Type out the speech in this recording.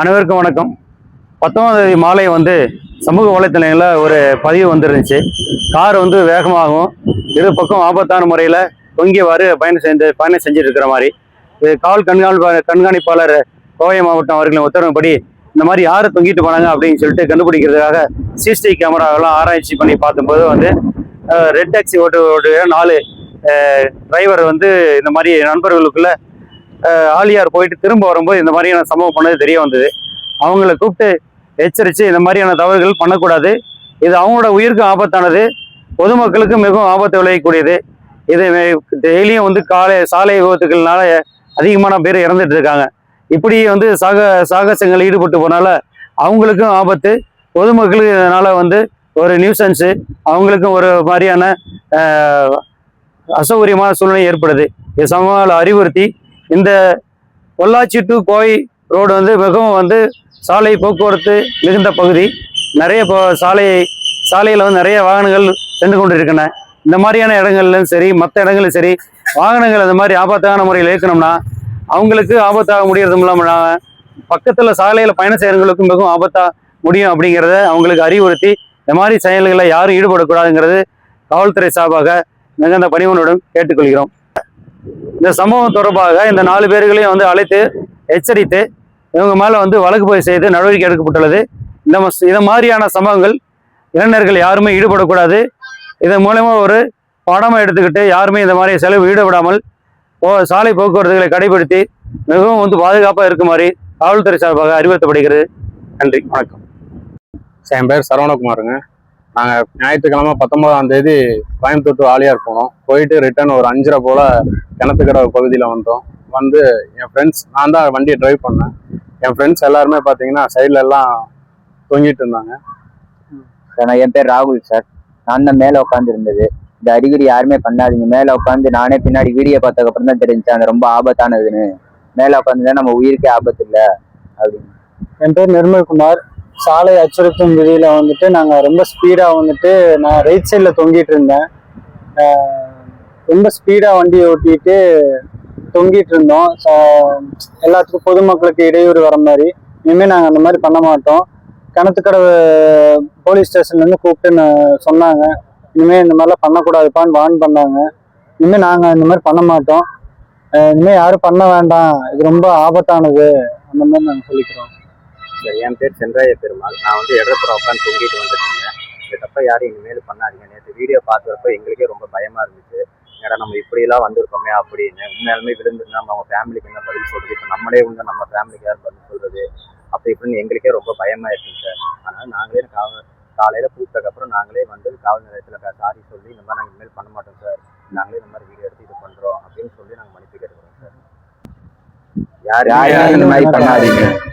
அனைவருக்கும் வணக்கம். 19ஆம் தேதி மாலை சமூக வலைத்தளங்களில் ஒரு பதிவு வந்துருந்துச்சு. கார் வேகமாகவும் இரு பக்கம் ஆபத்தான முறையில் தொங்கியவாறு பயணம் செஞ்சுட்டு இருக்கிற மாதிரி. இது காவல் கண்காணிப்பாளர் கோவை மாவட்டம் அவர்களின் உத்தரவுப்படி இந்த மாதிரி யார் தொங்கிட்டு போனாங்க அப்படின்னு சொல்லிட்டு கண்டுபிடிக்கிறதுக்காக சிசிடிவி கேமராவெல்லாம் ஆராய்ச்சி பண்ணி பார்க்கும்போது ரெட் டாக்ஸி ஓட்டுடைய 4 டிரைவர் இந்த மாதிரி நண்பர்களுக்குள்ள ஆலியார் போயிட்டு திரும்ப வரும்போது இந்த மாதிரியான சம்பவம் பண்ணது தெரிய வந்தது. அவங்கள கூப்பிட்டு எச்சரித்து இந்த மாதிரியான தவறுகள் பண்ணக்கூடாது, இது அவங்களோட உயிருக்கு ஆபத்தானது, பொதுமக்களுக்கு மிகவும் ஆபத்து விளையக்கூடியது. இது டெய்லியும் சாலை விபத்துக்கள்னால அதிகமான பேர் இறந்துட்டு இருக்காங்க. இப்படி சாகசங்கள் ஈடுபட்டு போனால அவங்களுக்கும் ஆபத்து, பொதுமக்களுக்கு இதனால ஒரு நியூசன்ஸு, அவங்களுக்கும் ஒரு மாதிரியான அசௌகரியமான சூழ்நிலை ஏற்படுது. இது சமூக அறிவுறுத்தி இந்த பொள்ளாச்சி டு கோவை ரோடு மிகவும் சாலை போக்குவரத்து மிகுந்த பகுதி. நிறைய சாலையில் நிறைய வாகனங்கள் சென்று கொண்டு இருக்கின்றன. இந்த மாதிரியான இடங்கள்லும் சரி, மற்ற இடங்களும் சரி, வாகனங்கள் இந்த மாதிரி ஆபத்தான முறையில் இயக்கணும்னா அவங்களுக்கு ஆபத்தாக முடியறதும் இல்லாமல் பக்கத்தில் சாலையில் பயணம் செய்கிறவங்களுக்கும் மிகவும் ஆபத்தாக முடியும். அப்படிங்கிறத அவங்களுக்கு அறிவுறுத்தி இந்த மாதிரி செயல்களை யாரும் ஈடுபடக்கூடாதுங்கிறது காவல்துறை சார்பாக மிகுந்த பணிவுடன் கேட்டுக்கொள்கிறோம். இந்த சம்பவம் தொடர்பாக இந்த 4 பேர்களையும் அழைத்து எச்சரித்து இவங்க மேலே வழக்கு பதிவு செய்து நடவடிக்கை எடுக்கப்பட்டுள்ளது. இந்த மாதிரியான சம்பவங்கள் இளைஞர்கள் யாருமே ஈடுபடக்கூடாது. இதன் மூலமா ஒரு பாடமாக எடுத்துக்கிட்டு யாருமே இந்த மாதிரி செலவு ஈடுபடாமல் சாலை போக்குவரத்துகளை கடைபிடித்து மிகவும் பாதுகாப்பாக இருக்குமாறு காவல்துறை சார்பாக அறிவுறுத்தப்படுகிறது. நன்றி, வணக்கம். என் பேர் சரவணகுமாருங்க. நாங்கள் ஞாயிற்றுக்கிழமை 19ஆம் தேதி கோயம்புத்தூர் டு ஆலியார் போனோம். போயிட்டு ரிட்டர்ன் ஒரு 5:30 போல் கிணத்துக்கடவு பகுதியில் வந்தோம். என் ஃப்ரெண்ட்ஸ், நான் தான் வண்டியை ட்ரைவ் பண்ணேன். என் ஃப்ரெண்ட்ஸ் எல்லாருமே பார்த்தீங்கன்னா சைடில் எல்லாம் தொங்கிட்டு இருந்தாங்க. சார், என் பேர் ராகுல் சார். நான் தான் மேலே உட்காந்துருந்தது. இந்த அறிகுறி யாருமே பண்ணாதீங்க. மேலே உட்காந்து நானே பின்னாடி வீடியோ பார்த்ததுக்கப்புறம் தான் தெரிஞ்சு அந்த ரொம்ப ஆபத்தானதுன்னு. மேலே உட்காந்துதான் நம்ம உயிருக்கே ஆபத்து இல்லை அப்படின்னு. என் பேர் நிர்மல்குமார். சாலை அச்சுறுத்தும் விதியில் நாங்கள் ரொம்ப ஸ்பீடாக நான் ரைட் சைடில் தொங்கிட்டு இருந்தேன். ரொம்ப ஸ்பீடாக வண்டி ஓட்டிட்டு தொங்கிட்டு இருந்தோம். எல்லாத்துக்கும் பொதுமக்களுக்கு இடையூறு வர மாதிரி. இனிமேல் நாங்கள் அந்த மாதிரி பண்ண மாட்டோம். கிணத்துக்கடவு போலீஸ் ஸ்டேஷன்லேருந்து கூப்பிட்டு சொன்னாங்க, இனிமேல் இந்த மாதிரிலாம் பண்ணக்கூடாதுப்பான்னு வார்ன் பண்ணாங்க. இனிமேல் நாங்கள் இந்த மாதிரி பண்ண மாட்டோம். இனிமேல் யாரும் பண்ண வேண்டாம், இது ரொம்ப ஆபத்தானது, அந்த மாதிரி நாங்கள் சொல்லிக்கிறோம். சரி, என் பேர் சென்றாய பெருமாள். நான் இடப்புறம் உட்காந்து தொங்கிட்டு வந்துட்டு இருந்தேன். இந்த தப்பை யாரும் இனிமேல் பண்ணாதீங்க. நேற்று வீடியோ பார்க்குறப்ப எங்களுக்கே ரொம்ப பயமாக இருந்துச்சு. ஏன்னா நம்ம இப்படிலாம் வந்திருக்கோமே அப்படின்னு. உண்மையாலுமே விழுந்துருந்தா நம்ம ஃபேமிலிக்கு என்ன பதில் சொல்கிறது, இப்போ நம்மளே நம்ம ஃபேமிலிக்கு யார் பதில் சொல்கிறது, அப்படி இப்படின்னு எங்களுக்கே ரொம்ப பயமாக இருக்குங்க சார். அதனால் நாங்களே காலையில் கூப்பிட்டதுக்கப்புறம் நாங்களே காவல் நிலையத்தில் சாரி சொல்லி இந்த மாதிரி நாங்கள் இனிமேல் பண்ண மாட்டோம் சார், நாங்களே இந்த மாதிரி வீடியோ எடுத்து இது பண்ணுறோம் அப்படின்னு சொல்லி நாங்கள் மன்னிப்பு கேட்டுக்கிறோம் சார். யாரும் இந்த மாதிரி பண்ணாதீங்க.